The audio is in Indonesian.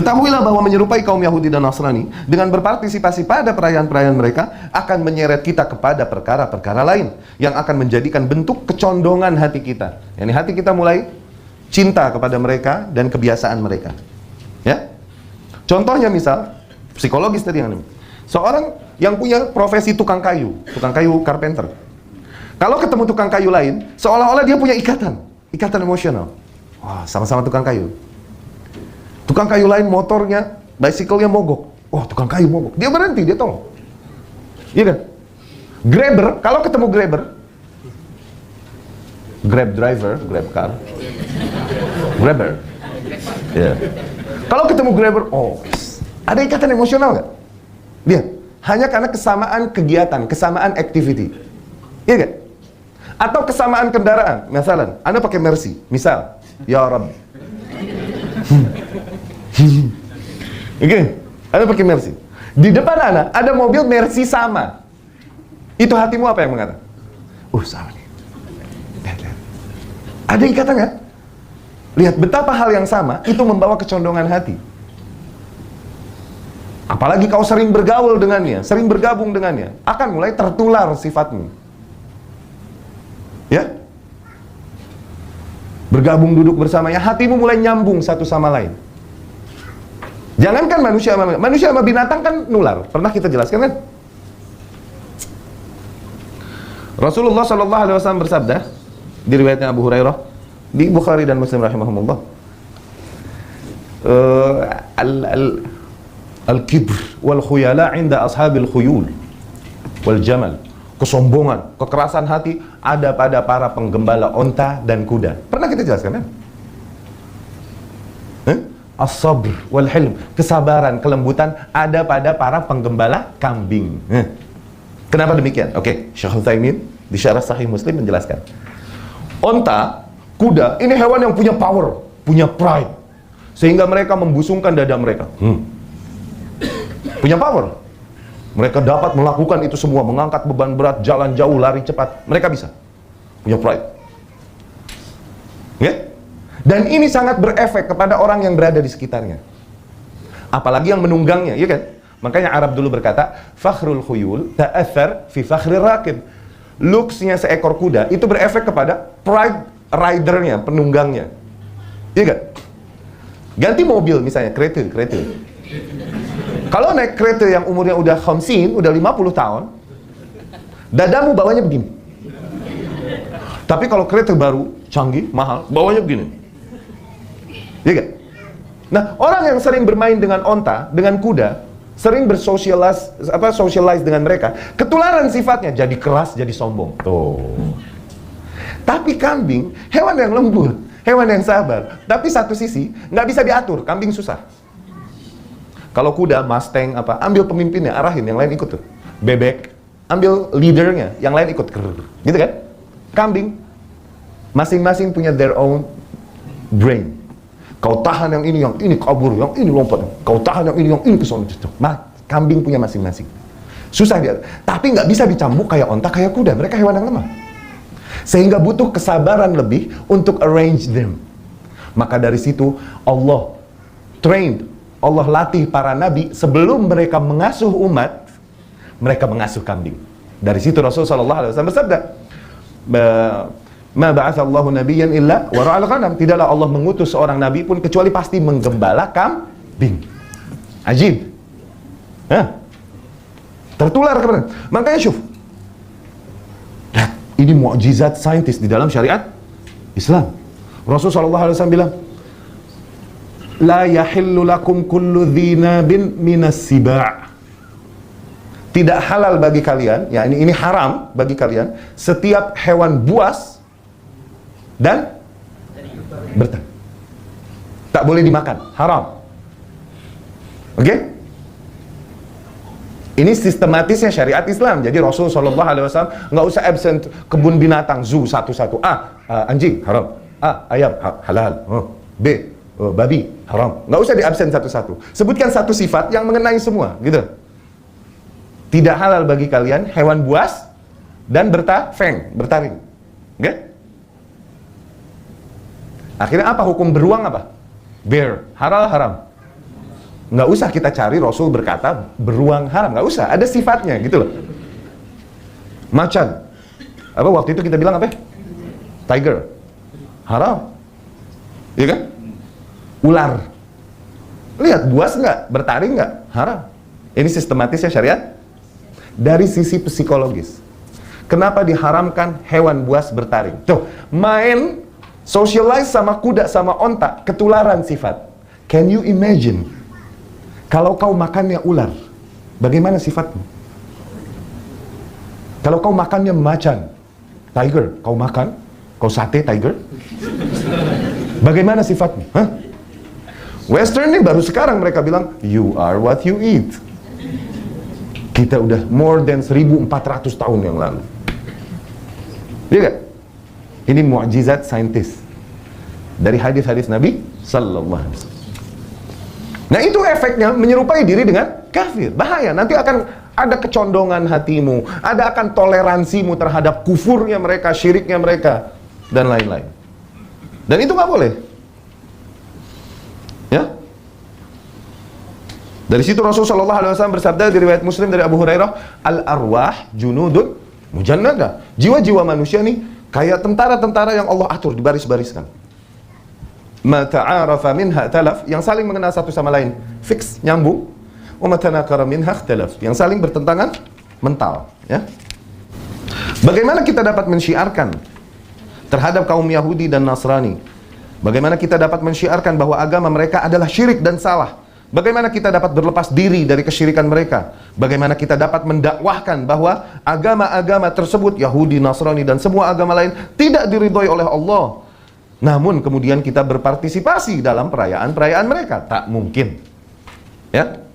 Ketahuilah bahwa menyerupai kaum Yahudi dan Nasrani dengan berpartisipasi pada perayaan-perayaan mereka akan menyeret kita kepada perkara-perkara lain yang akan menjadikan bentuk kecondongan hati kita. Yani hati kita mulai cinta kepada mereka dan kebiasaan mereka. Ya. Contohnya misal psikologis tadi yang seorang yang punya profesi tukang kayu carpenter. Kalau ketemu tukang kayu lain, seolah-olah dia punya ikatan emosional. Wah, sama-sama tukang kayu. Tukang kayu lain motornya, bicycle-nya mogok. Wah, tukang kayu mogok. Dia berhenti, dia tolong. Iya kan? Grabber, kalau ketemu grabber, Grab driver, Grab car, grabber. Ya. Kalau ketemu grabber, oh, ada ikatan emosional nggak? Dia hanya karena kesamaan kegiatan, kesamaan activity. Iya kan? Atau kesamaan kendaraan. Misalnya, Anda pakai Mercy, misal, ya Rabb. Oke, Anda pakai Mercy. Di depan Anda ada mobil Mercy sama. Itu hatimu apa yang mengatakan? Sama nih. Lihat. Ada ikatan kan? Lihat betapa hal yang sama itu membawa kecondongan hati. Apalagi kau sering bergaul dengannya, sering bergabung dengannya, akan mulai tertular sifatmu. Ya? Bergabung duduk bersamanya, hatimu mulai nyambung satu sama lain. Jangankan manusia sama binatang kan nular. Pernah kita jelaskan kan? Rasulullah SAW bersabda di riwayatnya Abu Hurairah di Bukhari dan Muslim rahimahumullah, al-kibr wal khuyala 'inda ashabil khuyul wal jamal. Kesombongan, kekerasan hati ada pada para penggembala onta dan kuda. Pernah kita jelaskan kan? As-sabr wal hilm, kesabaran, kelembutan ada pada para penggembala kambing. Kenapa demikian? Oke, Syekh Utsaimin di Syarah Sahih Muslim menjelaskan. Onta, kuda, ini hewan yang punya power, punya pride, sehingga mereka membusungkan dada mereka. Punya power. Mereka dapat melakukan itu semua, mengangkat beban berat, jalan jauh, lari cepat. Mereka bisa. Punya pride. Ya? Dan ini sangat berefek kepada orang yang berada di sekitarnya. Apalagi yang menunggangnya, ya kan? Makanya Arab dulu berkata, fakhrul khuyul ta'athar fi fakhrir rakib. Looks-nya seekor kuda itu berefek kepada pride ridernya, penunggangnya. Iya kan? Ganti mobil misalnya, kereta. Kalau naik kereta yang umurnya udah 50, udah 50 tahun, dadamu bawanya begini. Tapi kalau kereta baru, canggih, mahal, bawanya begini. Iya kan? Nah, orang yang sering bermain dengan onta, dengan kuda, sering socialize dengan mereka, ketularan sifatnya, jadi keras, jadi sombong. Tuh. Tapi kambing, hewan yang lembut, hewan yang sabar. Tapi satu sisi, nggak bisa diatur, kambing susah. Kalau kuda, Mustang, ambil pemimpinnya, arahin, yang lain ikut tuh. Bebek, ambil leadernya, yang lain ikut. Gitu kan? Kambing, masing-masing punya their own brain. Kau tahan yang ini kabur, yang ini lompat. Kau tahan yang ini kesana. Kambing punya masing-masing. Susah dia. Tapi nggak bisa dicambuk kayak onta, kayak kuda. Mereka hewan yang lemah. Sehingga butuh kesabaran lebih untuk arrange them. Maka dari situ Allah latih para nabi sebelum mereka mengasuh umat, mereka mengasuh kambing. Dari situ Rasulullah SAW bersabda, ma ba'atsallahu nabiyyan illa wa ra'al ghanam. Tidaklah Allah mengutus seorang nabi pun kecuali pasti menggembala kambing. Ajib. Tertular kepada. Makanya syuf. Ini mukjizat saintis di dalam syariat Islam. Rasulullah SAW bilang, la yahillu lakum kullu dhinabin minas siba'. Tidak halal bagi kalian, ya ini haram bagi kalian, setiap hewan buas dan bertang. Tak boleh dimakan, haram. Oke? Ini sistematisnya syariat Islam. Jadi Rasulullah SAW nggak usah absent kebun binatang, zoo satu-satu. Anjing, haram. Ayam, halal. B, babi, haram. Nggak usah di absen satu-satu. Sebutkan satu sifat yang mengenai semua, gitu. Tidak halal bagi kalian hewan buas dan bertaring. Oke? Akhirnya apa hukum beruang apa? Bear, halal haram? Nggak usah kita cari Rasul berkata beruang haram, nggak usah, ada sifatnya gitu loh. Macan, apa waktu itu kita bilang apa? Tiger, haram, iya kan? Ular, lihat buas nggak, bertaring nggak, haram. Ini sistematisnya syariat. Dari sisi psikologis, kenapa diharamkan hewan buas bertaring? Tuh, main socialize sama kuda sama onta, ketularan sifat. Can you imagine kalau kau makannya ular, bagaimana sifatmu? Kalau kau makannya macan, tiger, kau makan, kau sate tiger, bagaimana sifatmu? Hah? Western nih baru sekarang mereka bilang, you are what you eat. Kita udah more than 1400 tahun yang lalu. Iya gak? Ini mukjizat saintis dari hadis-hadis Nabi Sallallahu Alaihi Wasallam. Nah itu efeknya menyerupai diri dengan kafir. Bahaya, nanti akan ada kecondongan hatimu, ada akan toleransimu terhadap kufurnya mereka, syiriknya mereka, dan lain-lain. Dan itu nggak boleh. Ya. Dari situ Rasulullah SAW bersabda di riwayat Muslim dari Abu Hurairah, al-arwah junudun mujannada. Jiwa-jiwa manusia nih kayak tentara-tentara yang Allah atur, dibaris-bariskan. Ma ta'arafa minha talaf, yang saling mengenal satu sama lain, fix, nyambung. Wa ma tanakara minha ikhtalaf, yang saling bertentangan, mental, ya. Bagaimana kita dapat mensyiarkan terhadap kaum Yahudi dan Nasrani? Bagaimana kita dapat mensyiarkan bahwa agama mereka adalah syirik dan salah? Bagaimana kita dapat berlepas diri dari kesyirikan mereka? Bagaimana kita dapat mendakwahkan bahwa agama-agama tersebut, Yahudi, Nasrani, dan semua agama lain tidak diridhoi oleh Allah? Namun kemudian kita berpartisipasi dalam perayaan-perayaan mereka. Tak mungkin. Ya.